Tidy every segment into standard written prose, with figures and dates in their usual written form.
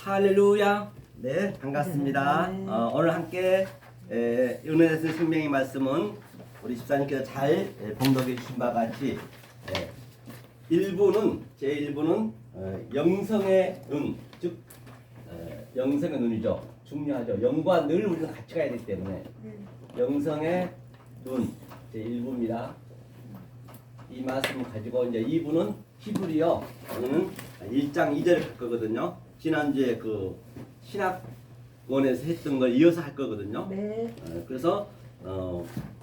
할렐루야. 네, 반갑습니다. 오늘 함께 은혜의 생명의 말씀은 우리 집사님께서 잘 봉독해 주신 바와 같이 1부는 제1부는 영성의 눈, 즉 영성의 눈이죠. 중요하죠. 영과 늘 우리는 같이 가야 되기 때문에 영성의 눈 제1부입니다. 이 말씀을 가지고 이제 2부는 히브리어, 오늘은 1장 2절을 갈 거거든요. 지난주에 그 신학원에서 했던 걸 이어서 할 거거든요. 네. 그래서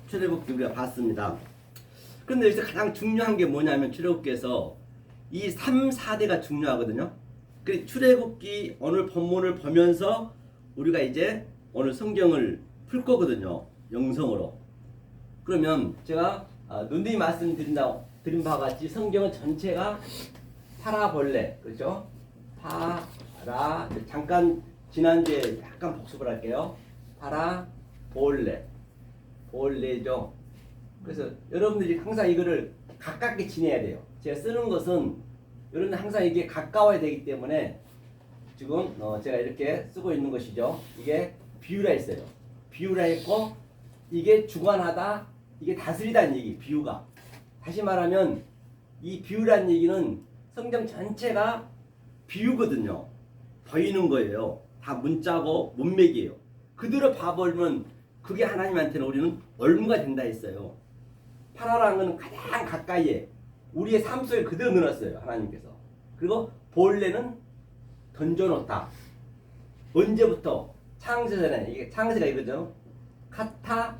출애굽기 우리가 봤습니다. 그런데 여기서 가장 중요한 게 뭐냐면 출애굽기에서 이 3, 4대가 중요하거든요. 그래서 출애굽기 오늘 본문을 보면서 우리가 이제 오늘 성경을 풀 거거든요. 영성으로. 그러면 제가 눈이 말씀드린 바와 같이 성경은 전체가 파라볼레, 그렇죠? 파라, 잠깐 지난주에 약간 복습을 할게요. 파라볼레, 볼레죠. 그래서 여러분들이 항상 이거를 가깝게 지내야 돼요. 제가 쓰는 것은 여러분들 항상 이게 가까워야 되기 때문에 지금 제가 이렇게 쓰고 있는 것이죠. 이게 비유라 했어요. 비유라 했고 이게 주관하다, 이게 다스리다는 얘기, 비유가. 다시 말하면 이 비유라는 얘기는 성경 전체가 비유거든요. 보이는 거예요. 다 문자고 문맥이에요. 그대로 봐버리면 그게 하나님한테는 우리는 얼무가 된다 했어요. 파라라는 건 가장 가까이에 우리의 삶 속에 그대로 넣어놨어요. 하나님께서. 그리고 볼레는 던져놓다. 언제부터? 창세전에. 이게 창세가 이거죠. 카타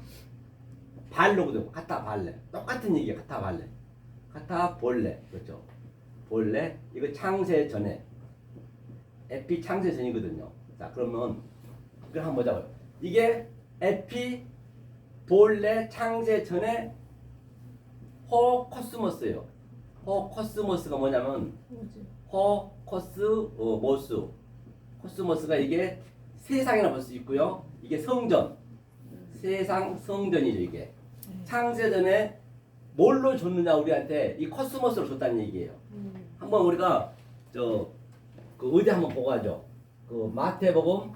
발로거든요. 카타 발레. 똑같은 얘기예요. 카타 발레. 카타 볼레. 그렇죠. 볼레. 이거 창세 전에. 에피 창세 전이거든요. 자, 그러면 이걸 한번 보자고요. 이게 에피 볼레 창세 전에 호코스모스예요. 호코스모스가 뭐냐면 호코스모스. 코스모스가 이게 세상이라 볼 수 있고요. 이게 성전. 세상 성전이죠, 이게. 창세전에 뭘로 줬느냐 우리한테 이 코스모스로 줬다는 얘기예요. 한번 우리가 그 어디 한번 보고 하죠. 그 마태복음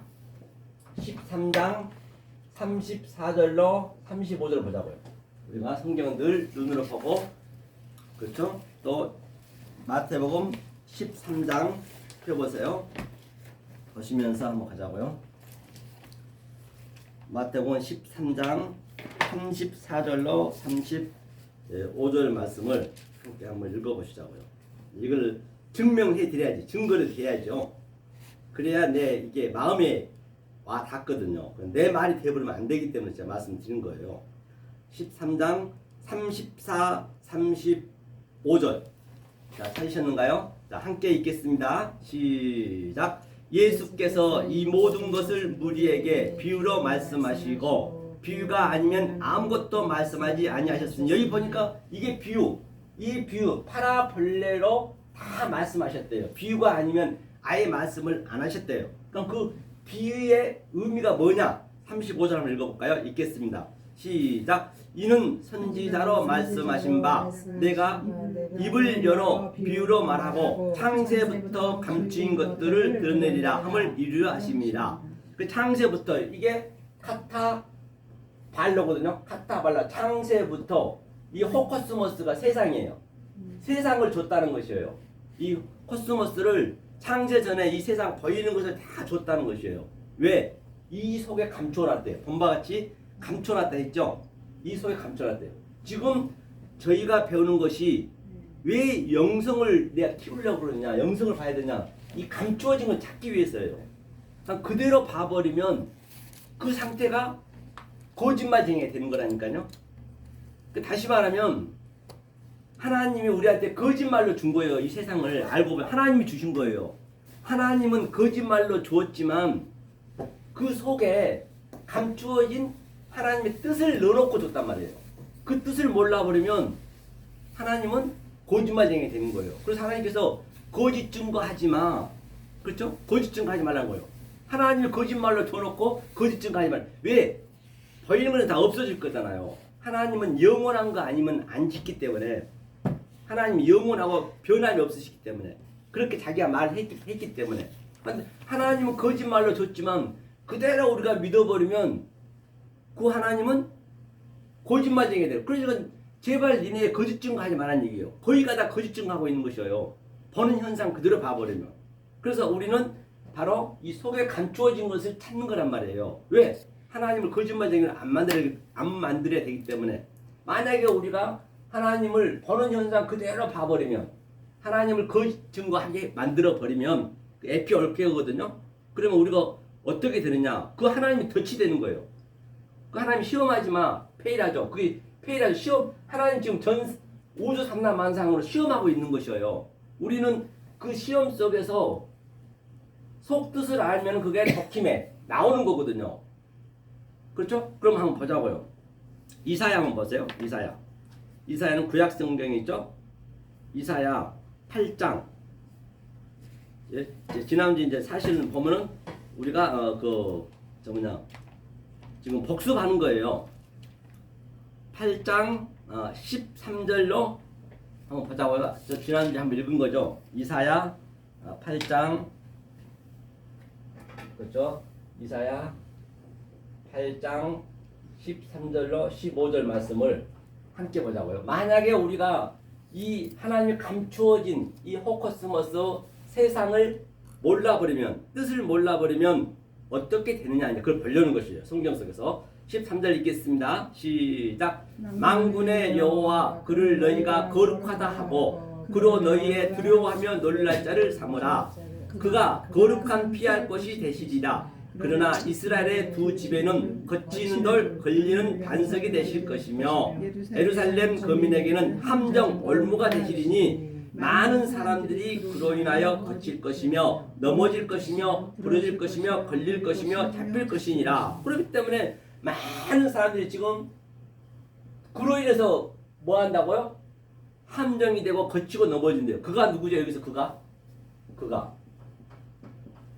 13장 34절로 35절 보자고요. 우리가 성경은 늘 눈으로 보고, 그렇죠? 또 마태복음 13장 펴보세요. 보시면서 한번 가자고요. 마태복음 13장 34절로 35절 말씀을 함께 한번 읽어보시자고요. 이걸 증명해 드려야지, 증거를 드려야죠. 그래야 이게 마음에 와 닿거든요. 내 말이 되어버리면 안 되기 때문에 제가 말씀드린 거예요. 13장 34, 35절. 자, 찾으셨는가요? 자, 함께 읽겠습니다. 시작. 예수께서 이 모든 것을 무리에게 비유로 말씀하시고 비유가 아니면 아무것도 말씀하지 아니하셨으니, 여기 보니까 이게 비유, 이 비유 파라볼레로 다 말씀하셨대요. 비유가 아니면 아예 말씀을 안 하셨대요. 그럼 그 비유의 의미가 뭐냐? 35절 한번 읽어볼까요? 읽겠습니다. 시작. 이는 선지자로 말씀하신 바 내가 입을 열어 비유로 말하고 창세부터 감추인 것들을 드러내리라 함을 이루려 하십니다. 그 창세부터, 이게 카타 발로거든요. 카타 발로. 창세부터 이 호코스모스가 세상이에요. 세상을 줬다는 것이에요. 이 코스모스를 창세 전에 이 세상 보이는 것을 다 줬다는 것이에요. 왜? 이 속에 감춰놨대요. 본바 같이 감춰놨다 했죠. 이 속에 감춰놨대요. 지금 저희가 배우는 것이 왜 영성을 내가 키우려고 그러냐, 영성을 봐야 되냐, 이 감추어진 걸 찾기 위해서예요. 그대로 봐버리면 그 상태가 거짓말쟁이가 되는 거라니까요. 다시 말하면 하나님이 우리한테 거짓말로 준 거예요. 이 세상을 알고 보면 하나님이 주신 거예요. 하나님은 거짓말로 주었지만 그 속에 감추어진 하나님의 뜻을 넣어놓고 줬단 말이에요. 그 뜻을 몰라버리면 하나님은 거짓말쟁이 되는 거예요. 그래서 하나님께서 거짓 증거하지 마. 그렇죠? 거짓 증거하지 말라는 거예요. 하나님이 거짓말로 줘놓고 거짓 증거하지 말. 왜? 보이는 것은 다 없어질 거잖아요. 하나님은 영원한 거 아니면 안 짓기 때문에, 하나님이 영원하고 변함이 없으시기 때문에, 그렇게 자기가 말했기 때문에 근데 하나님은 거짓말로 줬지만 그대로 우리가 믿어버리면 그 하나님은 거짓말쟁이 돼요. 그러니까 제발 니네 거짓 증거하지 말라는 얘기예요. 거기가 다 거짓 증거하고 있는 것이에요. 보는 현상 그대로 봐버리면. 그래서 우리는 바로 이 속에 감추어진 것을 찾는 거란 말이에요. 왜? 하나님을 거짓말쟁이를 안 만들어야 되기 때문에. 만약에 우리가 하나님을 보는 현상 그대로 봐버리면, 하나님을 거짓 증거하게 만들어버리면 에피 얽혀거든요. 그러면 우리가 어떻게 되느냐? 그 하나님이 덫이 되는 거예요. 그 하나님 시험하지 마. 페일하죠. 그게 페일하죠. 시험, 하나님 지금 전 우주 삼라 만상으로 시험하고 있는 것이에요. 우리는 그 시험 속에서 속뜻을 알면 그게 적힘에 나오는 거거든요. 그렇죠? 그럼 한번 보자고요. 이사야 한번 보세요. 이사야는 구약 성경이 있죠? 이사야 8장. 예, 지난주 이제 사실은 보면은 우리가 지금 복습하는 거예요. 8장 13절로 한번 보자고요. 저 지난주에 한번 읽은 거죠. 이사야 8장, 그렇죠? 이사야 8장 13절로 15절 말씀을 함께 보자고요. 만약에 우리가 이 하나님이 감추어진 이 호커스머스 세상을 몰라버리면, 뜻을 몰라버리면 어떻게 되느냐, 이제 그걸 보려는 것이에요. 성경 속에서 13절 읽겠습니다. 시작. 만군의 여호와 그를 너희가 거룩하다 하고 그로 너희의 두려워하며 놀랄 자를 삼으라. 그가 거룩한 피할 것이 되시리라. 그러나 이스라엘의 두 집에는 거치는 돌 걸리는 반석이 되실 것이며 예루살렘 거민에게는 함정 올무가 되시리니 많은 사람들이 그로 인하여 거칠 것이며 넘어질 것이며 부러질 것이며 걸릴 것이며 잡힐 것이니라. 그렇기 때문에 많은 사람들이 지금 그로 인해서 뭐 한다고요? 함정이 되고 거치고 넘어진대요. 그가 누구죠? 여기서 그가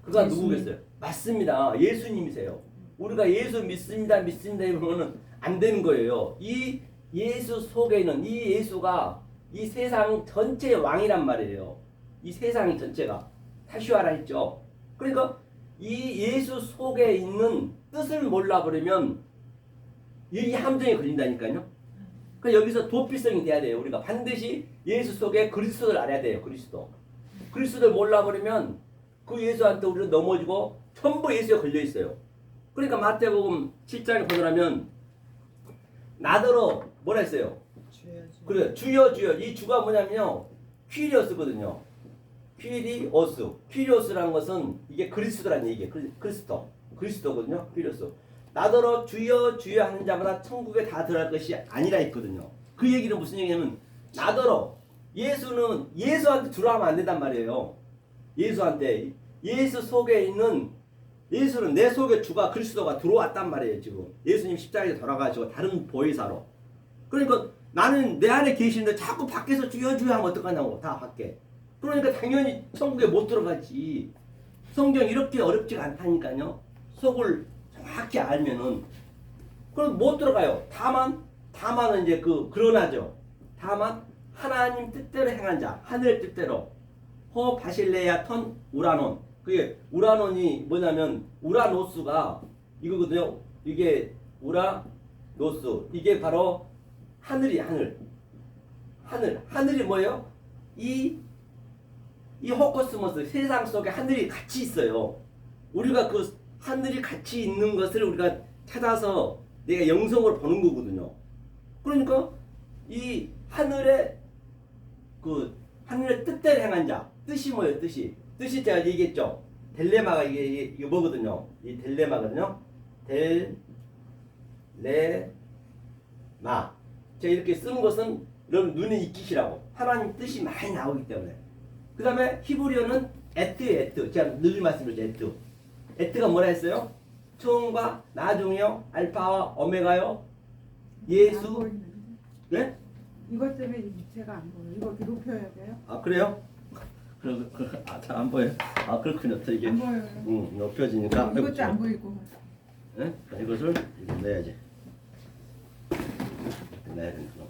누구겠어요? 맞습니다. 예수님이세요. 우리가 예수 믿습니다 이러면은 안 되는 거예요. 이 예수 속에 있는 이 예수가 이 세상 전체의 왕이란 말이에요. 이 세상 전체가 타슈아라 했죠. 그러니까 이 예수 속에 있는 뜻을 몰라버리면 이 함정에 걸린다니까요. 그러니까 여기서 도피성이 돼야 돼요. 우리가 반드시 예수 속에 그리스도를 알아야 돼요. 그리스도를 몰라버리면 그 예수한테 우리는 넘어지고 전부 예수에 걸려 있어요. 그러니까 마태복음 7장에 보면 나더러 뭐라 했어요? 그래, 주여. 이 주가 뭐냐면요, 퀴리오스거든요. 퀴리오스라는 것은 이게 그리스도라는 얘기예요. 그리스도거든요. 퀴리오스. 나더러 주여 하는 자마다 천국에 다 들어갈 것이 아니라 했거든요. 그 얘기는 무슨 얘기냐면 나더러 예수는 예수한테 들어가면 안 된단 말이에요. 예수 속에 있는 예수는 내 속에 주가 그리스도가 들어왔단 말이에요. 지금 예수님 십자가에 돌아가시고 다른 보혜사로. 그러니까 나는 내 안에 계시는데 자꾸 밖에서 주여 하면 어떡하냐고. 다 밖에. 그러니까 당연히 천국에 못 들어가지. 성경 이렇게 어렵지가 않다니까요. 속을 정확히 알면은 그럼 못 들어가요. 다만은 이제 그러나죠. 다만 하나님 뜻대로 행한 자, 하늘 뜻대로. 호 바실레야 턴 우라논. 그게 우라논이 뭐냐면 우라노스가 이거거든요. 이게 우라노스. 이게 바로 하늘이 뭐예요? 이 호코스모스 세상 속에 하늘이 같이 있어요. 우리가 그 하늘이 같이 있는 것을 우리가 찾아서 내가 영성을 보는 거거든요. 그러니까 이 하늘의 뜻대로 행한 자. 뜻이 뭐예요? 뜻이 제가 얘기했죠. 델레마가 이게 뭐거든요? 이 델레마거든요. 델레마. 제가 이렇게 쓰는 것은 여러분 눈에 익히시라고. 하나님 뜻이 많이 나오기 때문에. 그 다음에 히브리어는 에트. 제가 늘 말씀드렸죠. 에트가 뭐라 했어요? 처음과 나중이요. 알파와 오메가요. 예수. 네? 이것 때문에 밑에가 안 보여. 이거 이렇게 높여야 돼요? 아 그래요? 잘 안 보여요. 아 그렇군요. 또 이게 안 보여요. 높여지니까. 이것도 안 보이고. 네? 이것을 넣어야지. 넣어야 되니까.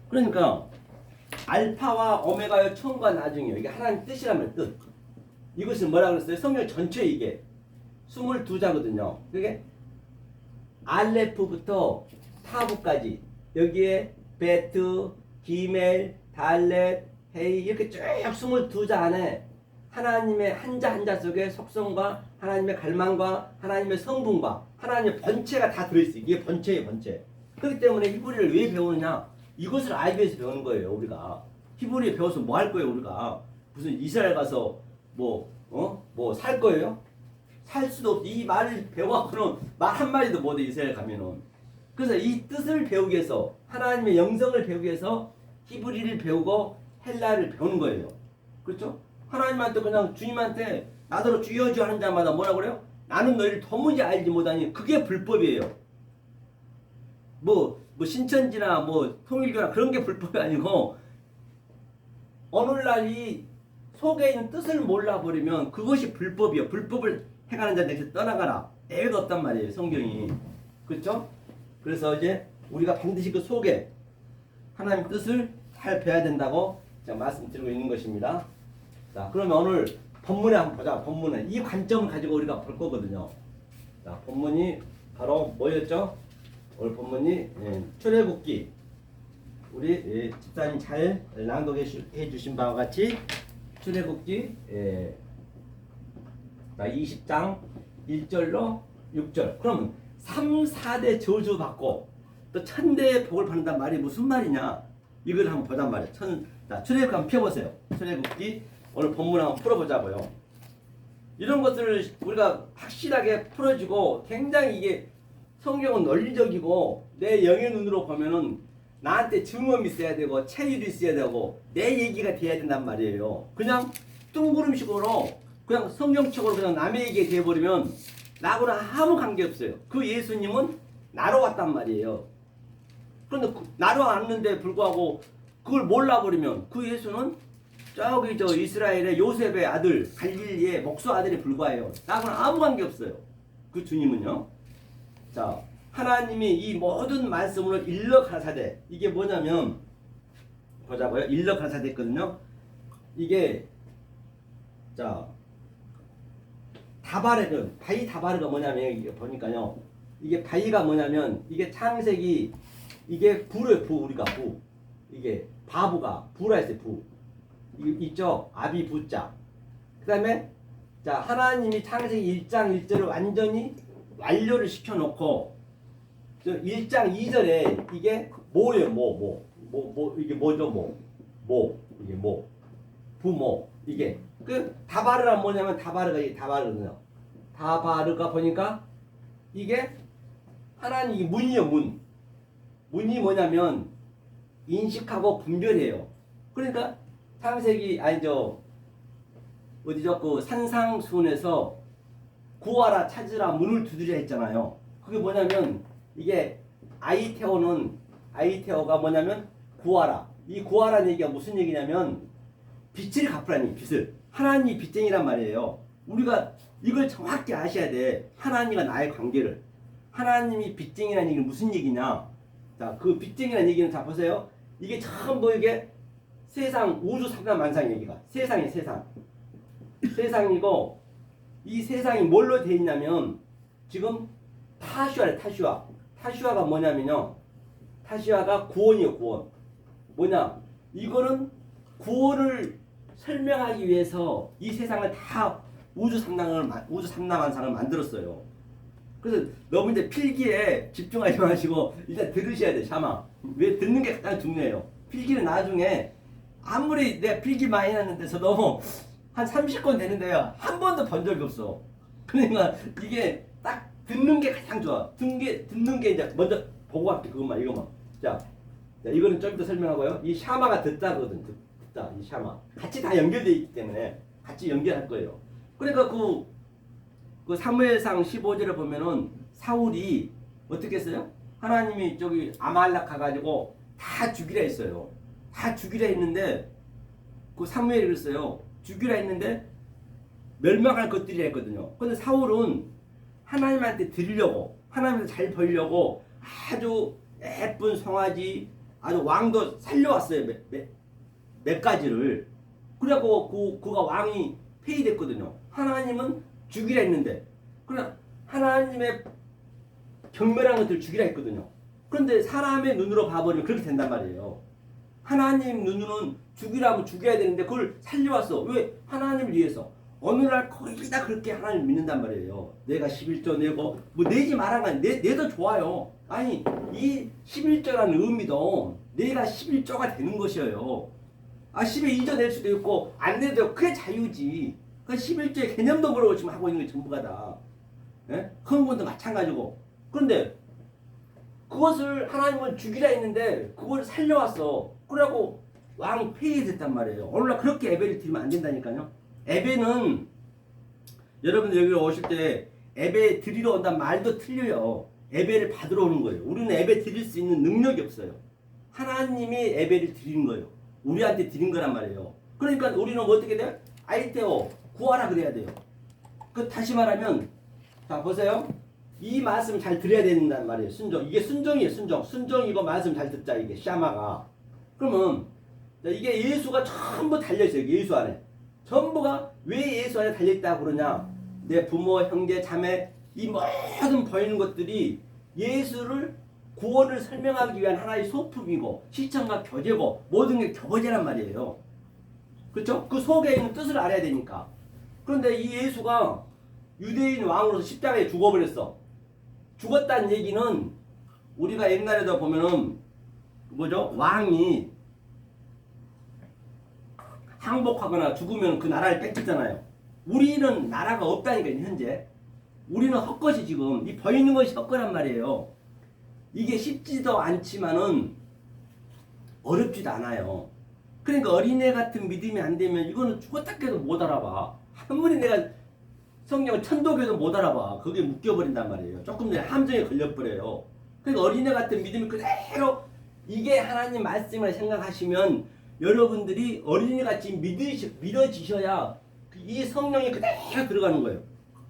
그러니까 알파와 오메가의 처음과 나중이요. 이게 하나님 뜻이라면 뜻. 이것은 뭐라 그랬어요? 성경 전체 이게 22자거든요. 그게 알레프부터 타부까지 여기에 베트, 기멜, 달렛, 헤이 이렇게 쭉 22자 안에 하나님의 한자 한자 속에 속성과 하나님의 갈망과 하나님의 성분과 하나님의 번체가 다 들어있어요. 이게 번체예요, 번체. 그렇기 때문에 히브리를 왜 배우느냐? 이것을 알기 위해서 배우는 거예요, 우리가. 히브리 배워서 뭐 할 거예요, 우리가? 무슨 이스라엘 가서 뭐 살 거예요? 살 수도 없지. 이 말을 배워갖고는 말 한마디도 못해, 이스라엘 가면은. 그래서 이 뜻을 배우기 위해서, 하나님의 영성을 배우기 위해서 히브리를 배우고 헬라를 배우는 거예요. 그렇죠? 하나님한테 그냥 주님한테 나더러 주여 주여 하는 자마다 뭐라 그래요? 나는 너희를 도무지 알지 못하니. 그게 불법이에요. 뭐 신천지나 뭐 통일교나 그런 게 불법이 아니고, 오늘날 이 속에 있는 뜻을 몰라버리면 그것이 불법이에요. 불법을 행하는 자들에게 떠나가라. 애가 없단 말이에요, 성경이. 그렇죠? 그래서 이제 우리가 반드시 그 속에 하나님 뜻을 잘 배워야 된다고 제가 말씀드리고 있는 것입니다. 자, 그러면 오늘 본문에 한번 보자. 본문에 이 관점을 가지고 우리가 볼 거거든요. 자, 본문이 바로 뭐였죠? 오늘 본문이 출애굽기. 우리 집사님 잘 낭독해 주신 바와 같이 출애굽기 20장 1절로 6절. 그럼 3, 4대 저주 받고 또 1000대의 복을 받는단 말이 무슨 말이냐? 이걸 한번 보단 말이에요. 출애굽기 한번 펴보세요. 출애굽기 오늘 본문 한번 풀어보자고요. 이런 것들을 우리가 확실하게 풀어주고, 굉장히 이게 성경은 논리적이고 내 영의 눈으로 보면은 나한테 증언이 있어야 되고 체율이 있어야 되고 내 얘기가 돼야 된단 말이에요. 그냥 뚱구름식으로 그냥 성경적으로 그냥 남의 얘기가 돼버리면 나하고는 아무 관계없어요. 그 예수님은 나로 왔단 말이에요. 그런데 나로 왔는데 불구하고 그걸 몰라버리면 그 예수는 저기 저 이스라엘의 요셉의 아들, 갈릴리의 목수 아들에 불과해요. 나하고는 아무 관계없어요. 그 주님은요. 자, 하나님이 이 모든 말씀으로 일러 가사대. 이게 뭐냐면 보자고요. 일러 가사대거든요. 이게 자 다바르는 바위 다바르가 뭐냐면 이게 보니까요. 이게 바위가 뭐냐면 이게 창세기 이게 부를 부 우리가 부 이게 바부가 부라 했어요. 부 있죠. 아비 부자. 그다음에 자 하나님이 창세기 1장 1절을 완전히 완료를 시켜놓고 1장 2절에 이게 뭐예요? 이게 뭐죠? 이게 부모 이게 그 다바르가 뭐냐면 다바르거든요. 다바르가 보니까 이게 하나님 문이요 문. 문이 뭐냐면 인식하고 분별해요. 그러니까 창세기 아니죠 어디죠 그 산상수훈에서 구하라 찾으라 문을 두드려 했잖아요. 그게 뭐냐면 이게 아이테오가 뭐냐면 구하라. 이 구하라는 얘기가 무슨 얘기냐면 빚을 갚으라니 빚을. 하나님이 빚쟁이란 말이에요. 우리가 이걸 정확히 아셔야 돼. 하나님과 나의 관계를. 하나님이 빚쟁이라는 얘기는 무슨 얘기냐? 자, 그 빚쟁이라는 얘기는 자 보세요. 이게 전부 이게 세상 우주 삼라만상 얘기가 세상이에요. 세상이고 이 세상이 뭘로 돼 있냐면 지금 타슈아래 타슈아. 타슈아가 뭐냐면요. 타슈아가 구원이에요. 구원. 뭐냐? 이거는 구원을 설명하기 위해서 이 세상을 다 우주 삼라만상을 만들었어요. 그래서 너무 이제 필기에 집중하지 마시고 일단 들으셔야 돼. 샤마. 왜 듣는 게 가장 중요해요. 필기는 나중에 아무리 내가 필기 많이 했는데 저도 한 30권 되는데요. 한 번도 본 적이 없어. 그러니까 이게 딱 듣는 게 가장 좋아. 듣는 게 이제 먼저 보고 갈게. 그것만 이거만. 자, 이거는 좀 이따 설명하고요. 이 샤마가 듣다거든. 듣다. 이 샤마. 같이 다 연결되어 있기 때문에 같이 연결할 거예요. 그러니까 그 사무엘상 15절에 보면은 사울이 어떻게 했어요? 하나님이 저기 아말렉 가가지고 다 죽이라 했어요. 다 죽이라 했는데 그 사무엘이 그랬어요. 죽이라 했는데 멸망할 것들이라 했거든요. 근데 사울은 하나님한테 드리려고 하나님한테 잘 벌려고 아주 예쁜 송아지 아주 왕도 살려왔어요. 몇 가지를. 그래갖고 그가 왕이 폐위됐거든요. 하나님은 죽이라 했는데, 그러나 하나님의 경멸한 것들을 죽이라 했거든요. 그런데 사람의 눈으로 봐버리면 그렇게 된단 말이에요. 하나님 눈으로는 죽이라면 죽여야 되는데 그걸 살려왔어. 왜? 하나님을 위해서. 어느 날 거의 다 그렇게 하나님을 믿는단 말이에요. 내가 11조 내고 뭐 내지 말한 거 아니에요. 내도 좋아요. 아니 이 11조라는 의미도 내가 11조가 되는 것이에요. 12조 낼 수도 있고 안 내도 그게 자유지. 그 11조의 개념도 모르고 지금 하고 있는 게 전부가 다. 예? 흥분도 마찬가지고. 그런데 그것을 하나님은 죽이라 했는데 그걸 살려왔어. 그러고 왕 폐위됐단 말이에요. 오늘날 그렇게 예배를 드리면 안 된다니까요. 예배는 여러분들 여기 오실 때 예배 드리러 온다는 말도 틀려요. 예배를 받으러 오는 거예요. 우리는 예배 드릴 수 있는 능력이 없어요. 하나님이 예배를 드리는 거예요. 우리한테 드린 거란 말이에요. 그러니까 우리는 어떻게 돼요? 아이테오 구하라 그래야 돼요. 그 다시 말하면 자 보세요. 이 말씀 잘 들어야 된단 말이에요. 순종. 이게 순종이에요. 순종. 순종이고 말씀 잘 듣자. 이게 샤마가. 그러면 이게 예수가 전부 달려있어요. 예수 안에. 전부가 왜 예수 안에 달려있다고 그러냐. 내 부모, 형제, 자매 이 모든 보이는 것들이 예수를 구원을 설명하기 위한 하나의 소품이고 시청과 교제고 모든 게 교제란 말이에요. 그렇죠? 그 속에 있는 뜻을 알아야 되니까. 그런데 이 예수가 유대인 왕으로서 십자가에 죽어버렸어. 죽었다는 얘기는 우리가 옛날에도 보면은 뭐죠? 왕이 항복하거나 죽으면 그 나라를 뺏기잖아요. 우리는 나라가 없다니까 현재. 우리는 헛것이 지금 이 보이는 것이 헛거란 말이에요. 이게 쉽지도 않지만은 어렵지도 않아요. 그러니까 어린애 같은 믿음이 안 되면 이거는 죽었다 깨도 못 알아봐. 아무리 내가 성경을 천도교도 못 알아봐. 그게 묶여버린단 말이에요. 조금 전에 함정에 걸려버려요. 그러니까 어린애 같은 믿음이 그대로 이게 하나님 말씀을 생각하시면 여러분들이 어린이같이 믿어지셔야 이 성령이 그대로 들어가는 거예요.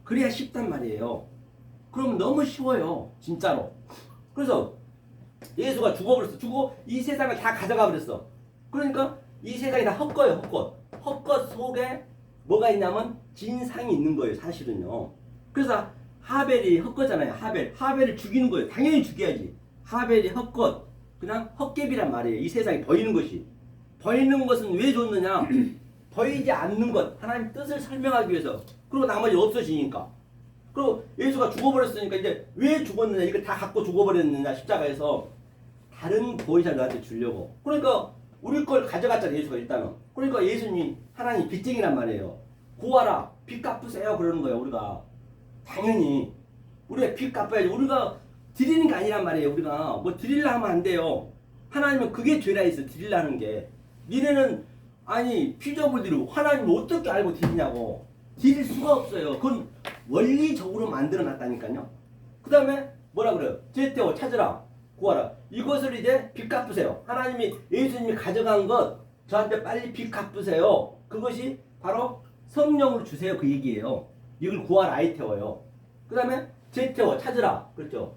그래야 쉽단 말이에요. 그럼 너무 쉬워요. 진짜로. 그래서 예수가 죽어버렸어. 죽고 이 세상을 다 가져가 버렸어. 그러니까 이 세상이 다 헛거예요. 헛것. 헛것 속에 뭐가 있냐면 진상이 있는 거예요. 사실은요. 그래서 하벨이 헛거잖아요. 하벨을 죽이는 거예요. 당연히 죽여야지. 하벨이 헛것. 그냥 헛개비란 말이에요. 이 세상에 보이는 것이. 보이는 것은 왜 좋느냐. 보이지 않는 것. 하나님 뜻을 설명하기 위해서. 그리고 나머지 없어지니까. 그리고 예수가 죽어버렸으니까 이제 왜 죽었느냐. 이걸 다 갖고 죽어버렸느냐. 십자가에서. 다른 보이자 너한테 주려고. 그러니까 우리 걸 가져갔잖아. 예수가 일단은. 그러니까 예수님 하나님 빚쟁이란 말이에요. 구하라. 빚 갚으세요. 그러는 거예요. 우리가. 당연히. 우리가 빚 갚아야지. 우리가 드리는 게 아니란 말이에요. 우리가 뭐 드리려 하면 안 돼요. 하나님은 그게 죄라 했어. 드리려는 게. 니네는 아니 피조물 드리고 하나님을 어떻게 알고 드리냐고. 드릴 수가 없어요. 그건 원리적으로 만들어 놨다니까요. 그 다음에 뭐라 그래요? 제때오 찾으라. 구하라. 이것을 이제 빚 갚으세요. 하나님이 예수님이 가져간 것 저한테 빨리 빚 갚으세요. 그것이 바로 성령을 주세요. 그 얘기예요. 이걸 구하라. 아이테오요. 그 다음에 제테오 찾으라. 그렇죠.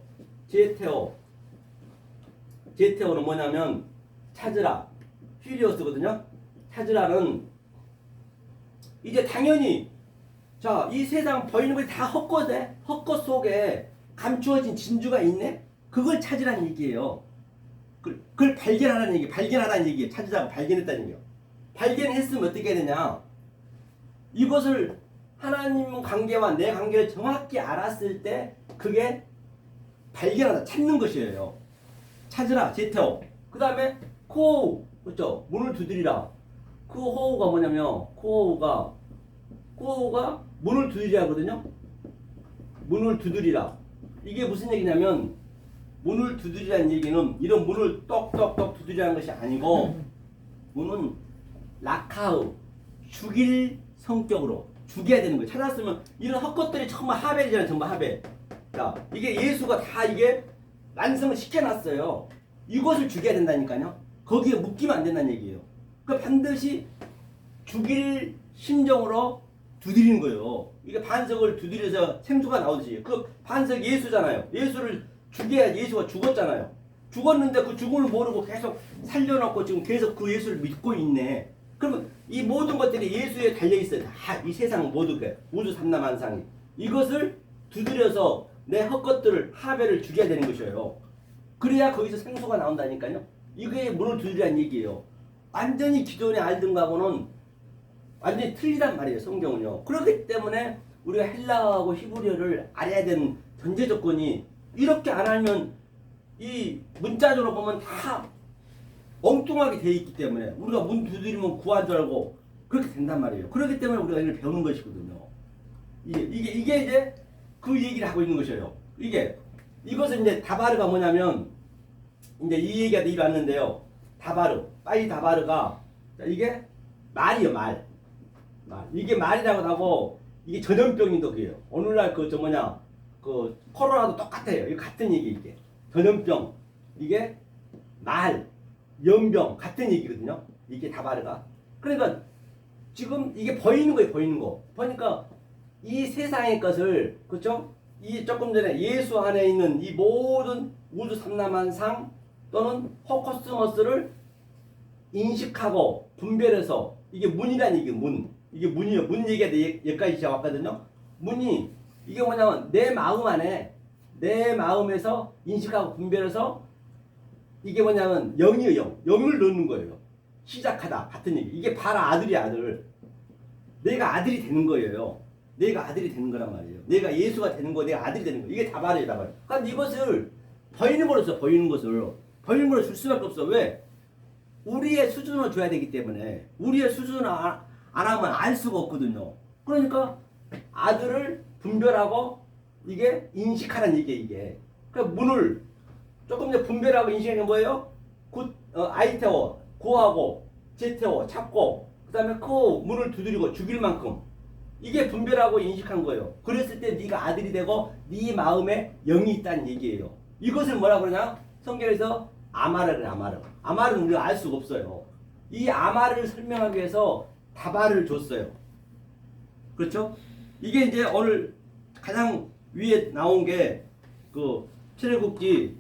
제테오는 뭐냐면 찾으라. 휘리오스거든요. 찾으라는 이제 당연히 자, 이 세상 보이는 것이 다 헛것에 헛것 속에 감추어진 진주가 있네. 그걸 찾으라는 얘기예요. 그걸 발견하라는 얘기, 발견하라는 얘기예요. 찾으라고 발견했다는 얘기예요. 발견했으면 어떻게 해야 되냐? 이것을 하나님 관계와 내 관계를 정확히 알았을 때 그게 발견하다, 찾는 것이에요. 찾으라, 제테오. 그 다음에 코호우, 그렇죠? 문을 두드리라. 그 호우가 뭐냐면 코호우가 문을 두드리라 하거든요. 문을 두드리라. 이게 무슨 얘기냐면 문을 두드리라는 얘기는 이런 문을 똑똑똑 두드리라는 것이 아니고 문은 라카우, 죽일 성격으로 죽여야 되는 거예요. 찾았으면 이런 헛것들이 전부 하벨이잖아요. 전부 하벨. 자, 이게 예수가 다 이게 완성을 시켜놨어요. 이것을 죽여야 된다니까요. 거기에 묶이면 안 된다는 얘기예요. 그러니까 반드시 죽일 심정으로 두드리는 거예요. 이게 반석을 두드려서 생수가 나오듯이. 그 반석이 예수잖아요. 예수를 죽여야 예수가 죽었잖아요. 죽었는데 그 죽음을 모르고 계속 살려놓고 지금 계속 그 예수를 믿고 있네. 그러면 이 모든 것들이 예수에 달려 있어요. 다 이 세상 모든 게 우주 삼라만상이 이것을 두드려서 내 헛것들을 하벨을 죽여야 되는 것이에요. 그래야 거기서 생수가 나온다니까요. 이게 문을 두드리라는 얘기예요. 완전히 기존에 알던 거하고는 완전히 틀리단 말이에요. 성경은요. 그렇기 때문에 우리가 헬라어하고 히브리어를 알아야 되는 전제 조건이 이렇게 안 알면 이 문자적으로 보면 다 엉뚱하게 돼 있기 때문에 우리가 문 두드리면 구한 줄 알고 그렇게 된단 말이에요. 그렇기 때문에 우리가 이걸 배우는 것이거든요. 이게 이제 그 얘기를 하고 있는 것이에요. 이것은 이제 다바르가 뭐냐면 이제 이 얘기가 일어났는데요. 다바르, 빠이 다바르가 이게 말이에요. 말. 이게 말이라고 하고 이게 전염병인도 그래요. 오늘날 그 코로나도 똑같아요. 이거 같은 얘기 이게 전염병 이게 말 연병 같은 얘기거든요. 이게 다바르가. 그러니까 지금 이게 보이는 거예요. 보이는 거. 보니까 이 세상의 것을 그렇죠? 이 조금 전에 예수 안에 있는 이 모든 우주 삼라만상 또는 호코스모스를 인식하고 분별해서 이게 문이라는 얘기 문. 이게 문이요. 문 얘기가 여기까지 시작왔거든요. 문이 이게 뭐냐면 내 마음 안에 내 마음에서 인식하고 분별해서 이게 뭐냐면 영이에요. 영을 넣는 거예요. 시작하다 같은 얘기. 이게 봐라 아들이야 아들. 내가 아들이 되는 거예요. 내가 아들이 되는 거란 말이에요. 내가 예수가 되는 거, 내가 아들이 되는 거. 이게 다바르다 말이에요. 그러니까 이것을 보이는 거로 써. 보이는 거로 줄 수밖에 없어. 왜? 우리의 수준을 줘야 되기 때문에 우리의 수준을 안 하면 알 수가 없거든요. 그러니까 아들을 분별하고 이게 인식하라는 얘기예요. 이게. 그러니까 문을 조금 더 분별하고 인식하는 게 뭐예요? 아이테오, 구하고, 제테오, 찾고, 그 다음에 그 문을 두드리고 죽일 만큼 이게 분별하고 인식한 거예요. 그랬을 때 네가 아들이 되고 네 마음에 영이 있다는 얘기예요. 이것을 뭐라 그러냐? 성경에서 아마르를 아마르. 아마르는 우리가 알 수가 없어요. 이 아마르를 설명하기 위해서 다바를 줬어요. 그렇죠? 이게 이제 오늘 가장 위에 나온 게 그 출애굽기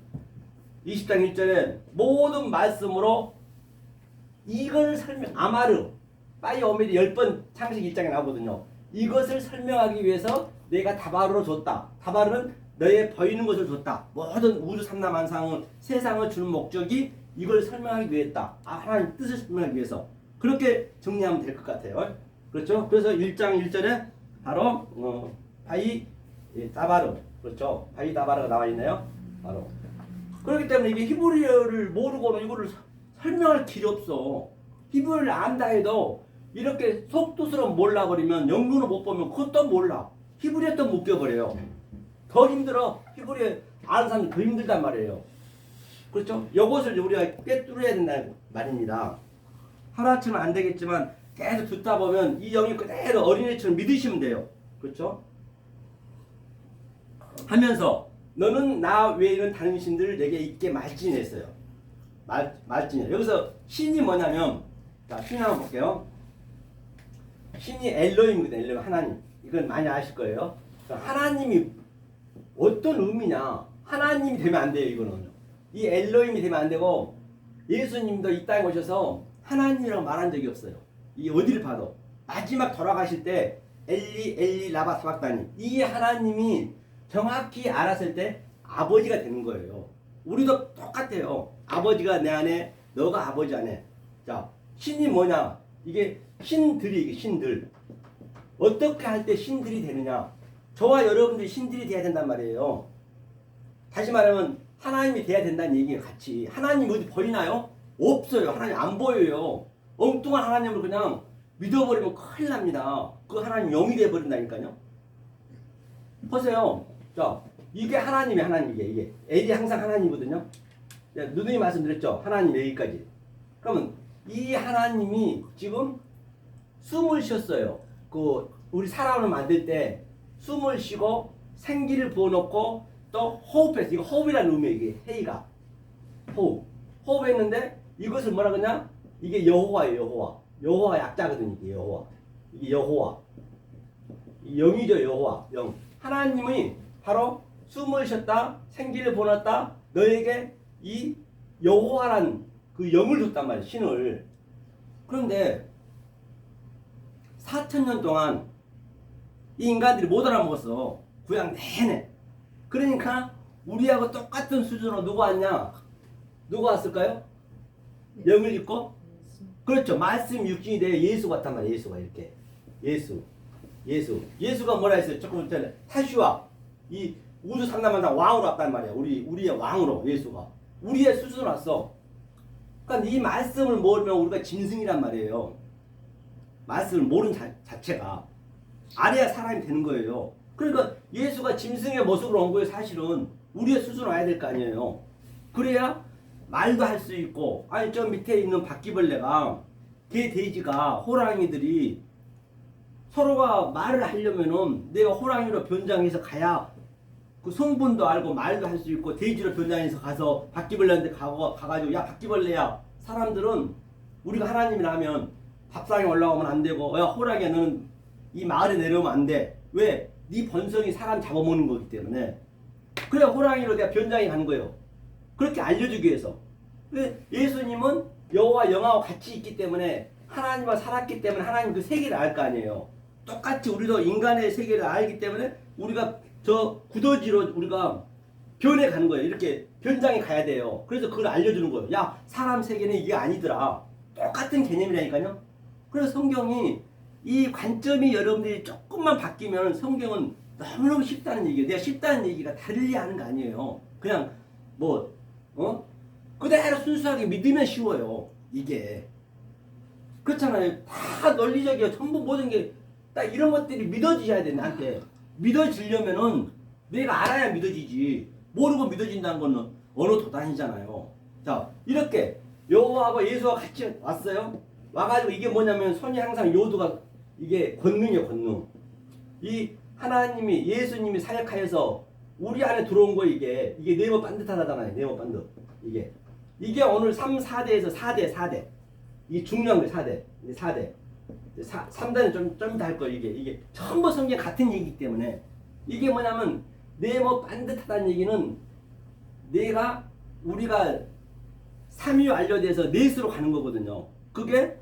20장 1절에 모든 말씀으로 이걸 아마르 빠이 오메리 10번 창세기 1장에 나오거든요. 이것을 설명하기 위해서 내가 다바르로 줬다. 다바르는 너의 보이는 것을 줬다. 모든 우주 삼라만상을 세상을 주는 목적이 이걸 설명하기 위해였다. 하나님 뜻을 설명하기 위해서. 그렇게 정리하면 될 것 같아요. 그렇죠? 그래서 1장 1절에 바로 바이 다바르. 그렇죠? 바이 다바르가 나와 있네요. 바로. 그렇기 때문에 이게 히브리어를 모르고는 이거를 설명할 길이 없어. 히브리어를 안다 해도 이렇게 속뜻으로 몰라버리면 영문을 못 보면 그것도 몰라. 히브리어 또 못 껴버려요. 더 힘들어. 히브리어 아는 사람이 더 힘들단 말이에요. 그렇죠? 이것을 우리가 꿰뚫어야 된다는 말입니다. 하루아침은 안 되겠지만 계속 듣다 보면 이 영이 그대로 어린애처럼 믿으시면 돼요. 그렇죠? 하면서 너는 나 외에는 다른 신들을 내게 있게 말진했어요. 말진해. 여기서 신이 뭐냐면 자, 신 한번 볼게요. 신이 엘로힘이거든요. 엘로힘 하나님. 이건 많이 아실 거예요. 하나님이 어떤 의미냐? 하나님이 되면 안 돼요. 이거는 이 엘로힘이 되면 안 되고 예수님도 이 땅에 오셔서 하나님이라고 말한 적이 없어요. 이 어디를 봐도 마지막 돌아가실 때 엘리 엘리 라바 사박다니 이 하나님이 정확히 알았을 때 아버지가 되는 거예요. 우리도 똑같아요. 아버지가 내 안에, 너가 아버지 안에. 자, 신이 뭐냐? 이게 신들이 이게 신들. 어떻게 할 때 신들이 되느냐? 저와 여러분들이 신들이 돼야 된단 말이에요. 다시 말하면 하나님이 돼야 된다는 얘기예요. 같이. 하나님 어디 보이나요? 없어요. 하나님 안 보여요. 엉뚱한 하나님을 그냥 믿어버리면 큰일 납니다. 그 하나님 영이 돼버린다니까요. 보세요. 자, 이게 하나님이 이게. 엘이 항상 하나님이거든요. 누누이 말씀드렸죠. 하나님 여기까지. 그러면 이 하나님이 지금 숨을 쉬었어요. 우리 사람을 만들 때 숨을 쉬고 생기를 부어놓고 또 호흡했어. 이거 호흡이라는 의미예요. 이게 헤이가 호흡했는데 이것을 뭐라 그러냐? 이게 여호와예요. 여호와. 여호와 약자거든요. 이게 여호와. 이게 여호와. 영이죠. 여호와. 영. 하나님이 바로 숨을 쉬었다, 생기를 보냈다, 너에게 이 여호와란 그 영을 줬단 말이에요. 신을. 그런데 4,000년 동안 이 인간들이 못 알아먹었어. 구약 내내. 그러니까 우리하고 똑같은 수준으로 누가 왔냐? 누가 왔을까요? 영을 입고? 그렇죠. 말씀 육신이 되어 예수가 왔단 말이에요. 예수가 이렇게. 예수가 뭐라 했어요? 조금 전에 타슈아 이 우주 상담한다 왕으로 왔단 말이야. 우리의 왕으로 예수가 우리의 수준으로 왔어. 그러니까 이 말씀을 모르면 우리가 짐승이란 말이에요. 말씀을 모르는 자체가 알아야 사람이 되는 거예요. 그러니까 예수가 짐승의 모습으로 온 거예요. 사실은 우리의 수준으로 와야 될 거 아니에요. 그래야 말도 할 수 있고 아니 저 밑에 있는 바퀴벌레가 개 돼지가 호랑이들이 서로가 말을 하려면은 내가 호랑이로 변장해서 가야 그 성분도 알고 말도 할 수 있고 돼지로 변장해서 가서 바퀴벌레한테 가가지고 야 바퀴벌레야 사람들은 우리가 하나님이라면 밥상에 올라오면 안 되고 야 호랑이야 너는 이 마을에 내려오면 안 돼. 왜? 네 본성이 사람 잡아먹는 거기 때문에 그래 호랑이로 내가 변장해 가는 거예요. 그렇게 알려주기 위해서. 왜? 예수님은 여호와 영하고 같이 있기 때문에 하나님과 살았기 때문에 하나님 그 세계를 알 거 아니에요. 똑같이 우리도 인간의 세계를 알기 때문에 우리가 저 구더지로 우리가 변해 가는 거예요. 이렇게 변장해 가야 돼요. 그래서 그걸 알려주는 거예요. 야 사람 세계는 이게 아니더라. 똑같은 개념이라니까요. 그래서 성경이 이 관점이 여러분들이 조금만 바뀌면 성경은 너무너무 쉽다는 얘기예요. 내가 쉽다는 얘기가 달리 하는 거 아니에요. 그냥 그대로 순수하게 믿으면 쉬워요. 이게 그렇잖아요. 다 논리적이에요. 전부 모든 게 딱 이런 것들이 믿어지셔야 돼. 나한테 믿어지려면은 내가 알아야 믿어지지. 모르고 믿어진다는 거는 어느 도단이잖아요. 자 이렇게 여호와하고 예수와 같이 왔어요. 와가지고 이게 뭐냐면 손이 항상 요두가 이게 권능이에요. 권능. 이 하나님이 예수님이 사역하여서 우리 안에 들어온 거 이게 네모 반듯하다잖아요. 네모 반듯. 이게 오늘 3, 4대에서 4대. 이 중요한 거 4대. 4대. 3대는 좀 이따 할 거예요. 이게 전부 성경 같은 얘기이기 때문에 이게 뭐냐면 네모 반듯하다는 얘기는 우리가 삼위 완료돼서 넷으로 가는 거거든요. 그게